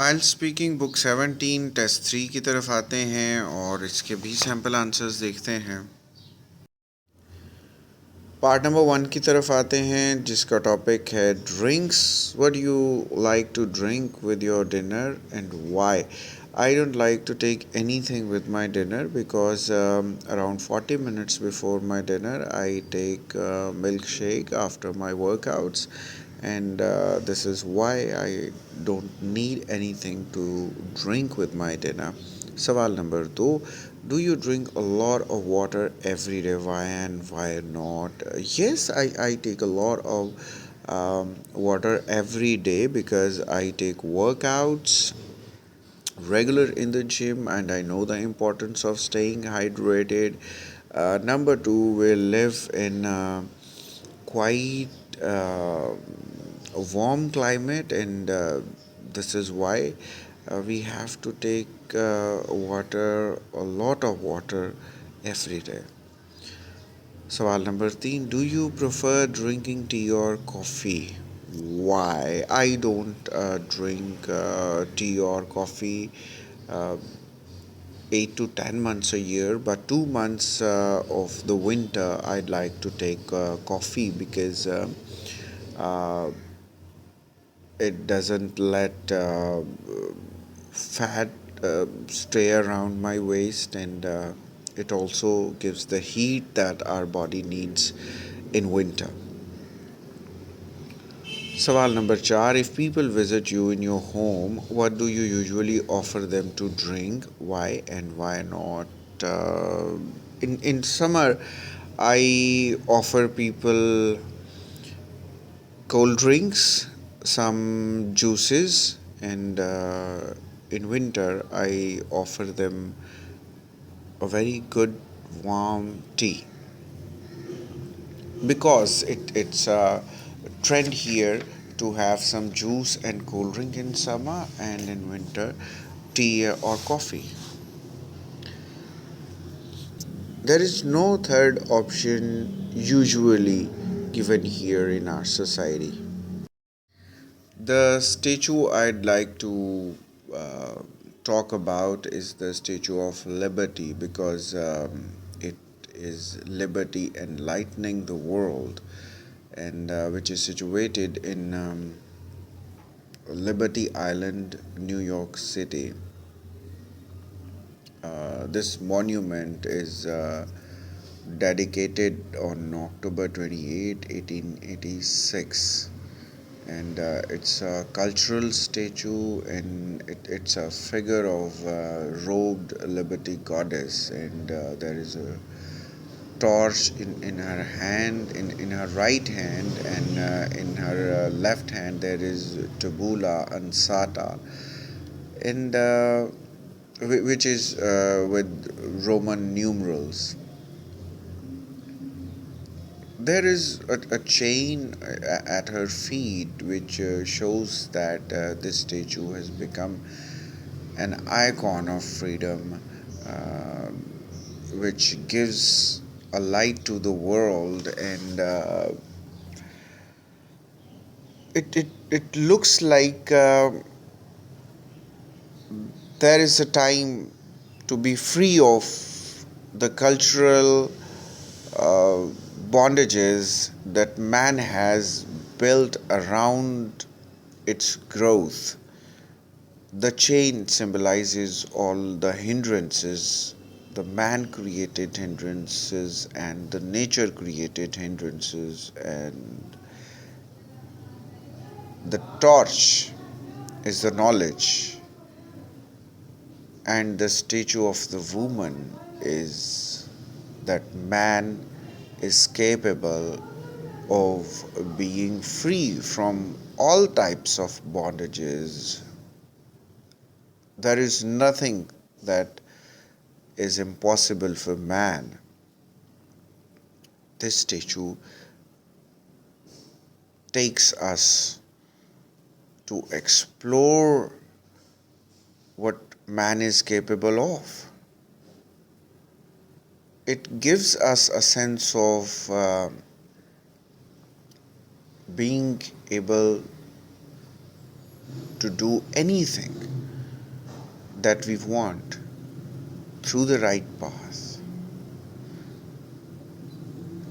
IELTS speaking book 17 test 3 की तरफ आते हैं और इसके भी सैम्पल आंसर्स देखते हैं। पार्ट नंबर 1 की तरफ आते हैं जिसका टॉपिक है drinks. What you like to drink with your dinner and why? I don't like to take anything with my dinner because around 40 minutes before my dinner I take milkshake after my workouts, and this is why I don't need anything to drink with my dinner. Sawal number 2, do you drink a lot of water every day? Why and why not? Yes, I take a lot of water every day because I take workouts regular in the gym and I know the importance of staying hydrated. Number 2, we live in quite a warm climate, and this is why we have to take water, a lot of water every day. Sawal number 3, do you prefer drinking tea or coffee? Why? I don't drink tea or coffee uh, 8 to 10 months a year, but 2 months of the winter I'd like to take coffee because uh, it doesn't let fat stay around my waist, and it also gives the heat that our body needs in winter. Sawal number 4, if people visit you in your home, what do you usually offer them to drink? Why and why not? Uh, in summer, I offer people cold drinks, some juices, and in winter, I offer them a very good warm tea because it's a trend here to have some juice and cold drink in summer, and in winter tea or coffee. There is no third option usually given here in our society. The statue I'd like to uh, talk about is the Statue of Liberty because it is liberty enlightening the world, and which is situated in Liberty Island, New York City. This monument is dedicated on October 28, 1886, and it's a cultural statue, and it's a figure of robed liberty goddess, and there is a torch in her hand, in her right hand, and in her left hand there is tabula ansata, and which is with Roman numerals. There is a chain at her feet which shows that this statue has become an icon of freedom, uh, which gives a light to the world, and it looks like there is a time to be free of the cultural uh, bondages that man has built around its growth. The chain symbolizes all the hindrances, the man created hindrances and the nature created hindrances, and the torch is the knowledge, and the statue of the woman is that man is capable of being free from all types of bondages. There is nothing that is impossible for man. This statue takes us to explore what man is capable of. It gives us a sense of being able to do anything. that we want through the right path.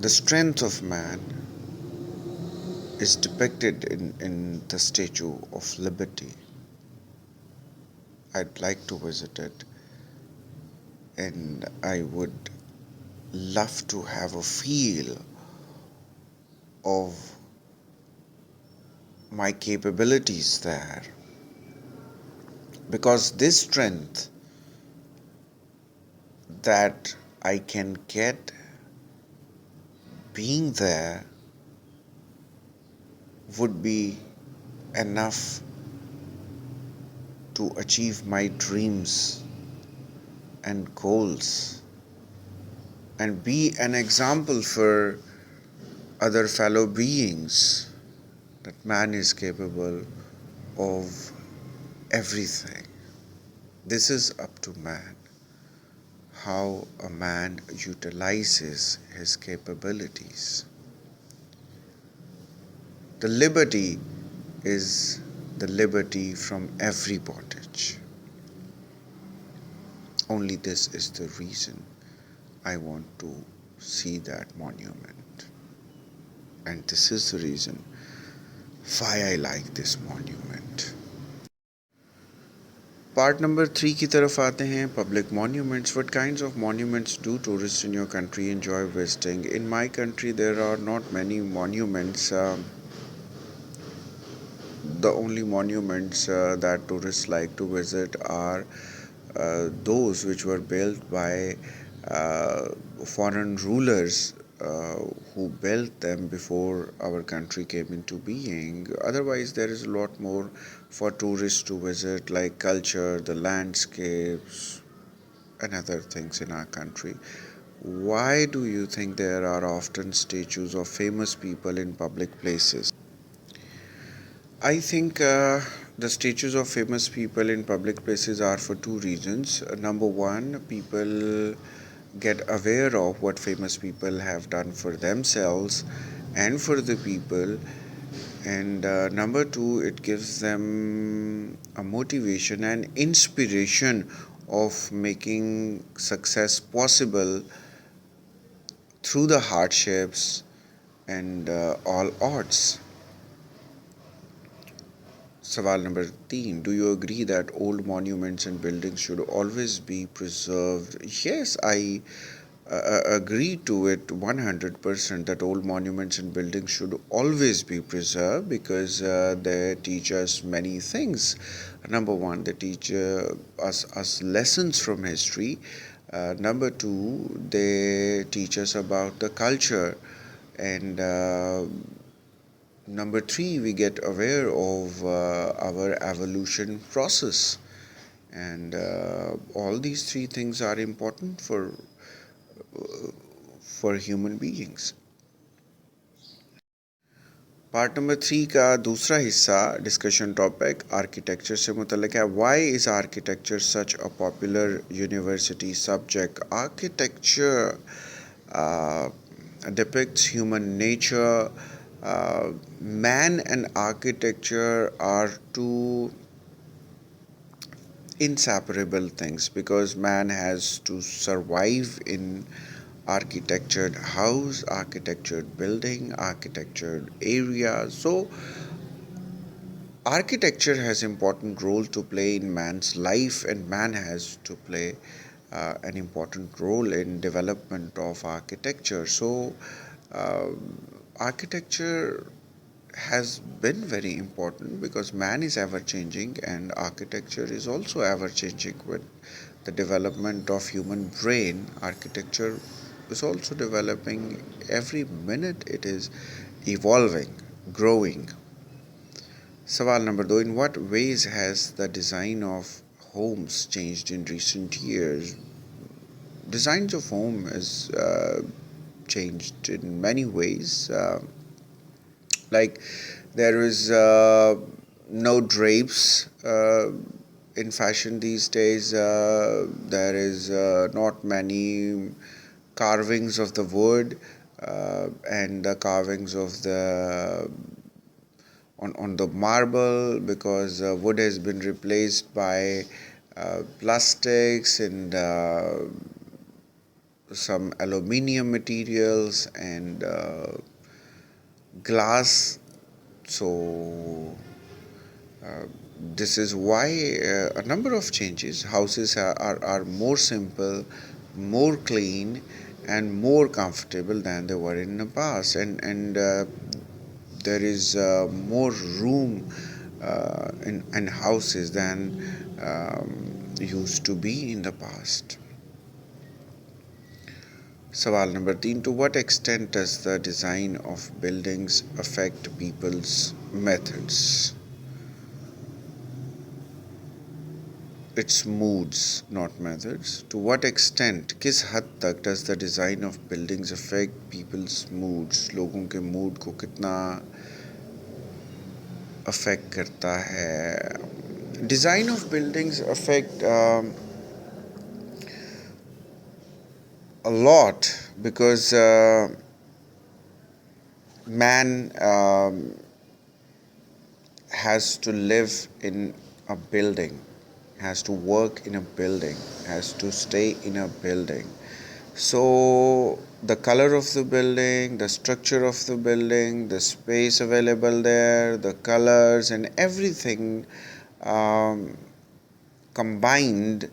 The strength of man is depicted in the Statue of Liberty. I'd like to visit it, and I would love to have a feel of my capabilities there, because this strength that I can get being there would be enough to achieve my dreams and goals and be an example for other fellow beings that man is capable of everything. This is up to man, how a man utilizes his capabilities. The liberty is the liberty from every bondage. Only this is the reason I want to see that monument. And this is the reason why I like this monument. Part number 3 की तरफ आते हैं, public monuments. What kinds of monuments do tourists in your country enjoy visiting? In my country there are not many monuments. The only monuments that tourists like to visit are those which were built by foreign rulers who built them before our country came into being. Otherwise, there is a lot more for tourists to visit, like culture, the landscapes, and other things in our country. Why do you think there are often statues of famous people in public places? I think the statues of famous people in public places are for two reasons. Number one, people get aware of what famous people have done for themselves and for the people. And number two, it gives them a motivation and inspiration of making success possible through the hardships and all odds. Sawal number 3. Do you agree that old monuments and buildings should always be preserved? Yes, I agree to it 100% that old monuments and buildings should always be preserved because they teach us many things. Number one, they teach us lessons from history. Number two, they teach us about the culture. And number three, we get aware of our evolution process. And all these three things are important for human beings. Part number 3 का दूसरा हिस्सा discussion topic architecture से मुतल्लिक है. Why is architecture such a popular university subject? Architecture depicts human nature. Man and architecture are two inseparable things because man has to survive in architectured house, architectured building, architectured area. So architecture has important role to play in man's life, and man has to play an important role in development of architecture. So architecture has been very important because man is ever changing and architecture is also ever changing. With the development of human brain, architecture is also developing. Every minute it is evolving, growing. Sawal number 2. In what ways has the design of homes changed in recent years? Designs of home has changed in many ways. Like there is no drapes in fashion these days. There is not many carvings of the wood and the carvings of the on the marble because wood has been replaced by plastics and some aluminium materials and glass. So this is why a number of changes. Houses are more simple, more clean, and more comfortable than they were in the past, and there is more room in houses than used to be in the past. सवाल number 3, to what extent does the design of buildings affect people's methods? Its moods, not methods. To what extent, किस हद तक does the design of buildings affect people's moods? लोगों के mood को कितना affect करता है? Design of buildings affect a lot because man has to live in a building, has to work in a building, has to stay in a building. So the color of the building, the structure of the building, the space available there, the colors and everything combined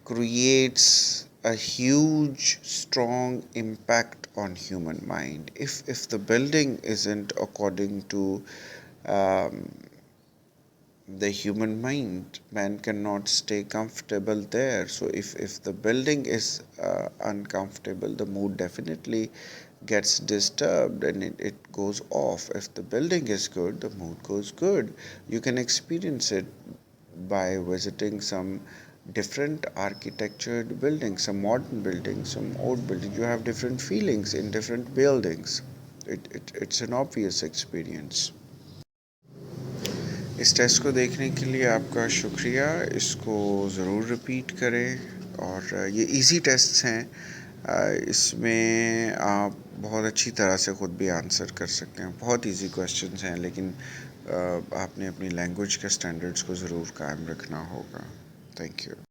creates a huge strong impact on human mind. If the building isn't according to the human mind, man cannot stay comfortable there. So if the building is uncomfortable, the mood definitely gets disturbed and it goes off. If the building is good, the mood goes good. You can experience it by visiting some different architectured buildings, some modern buildings, some old buildings. You have different feelings in different buildings. It's an obvious experience. इस test को देखने के लिए आपका शुक्रिया. इसको ज़रूर repeat करें और ये इजी टेस्ट्स हैं. इसमें आप बहुत अच्छी तरह से ख़ुद भी आंसर कर सकते हैं. बहुत इजी क्वेश्चंस हैं, लेकिन आपने अपनी लैंग्वेज के स्टैंडर्ड्स को ज़रूर कायम रखना होगा. Thank you.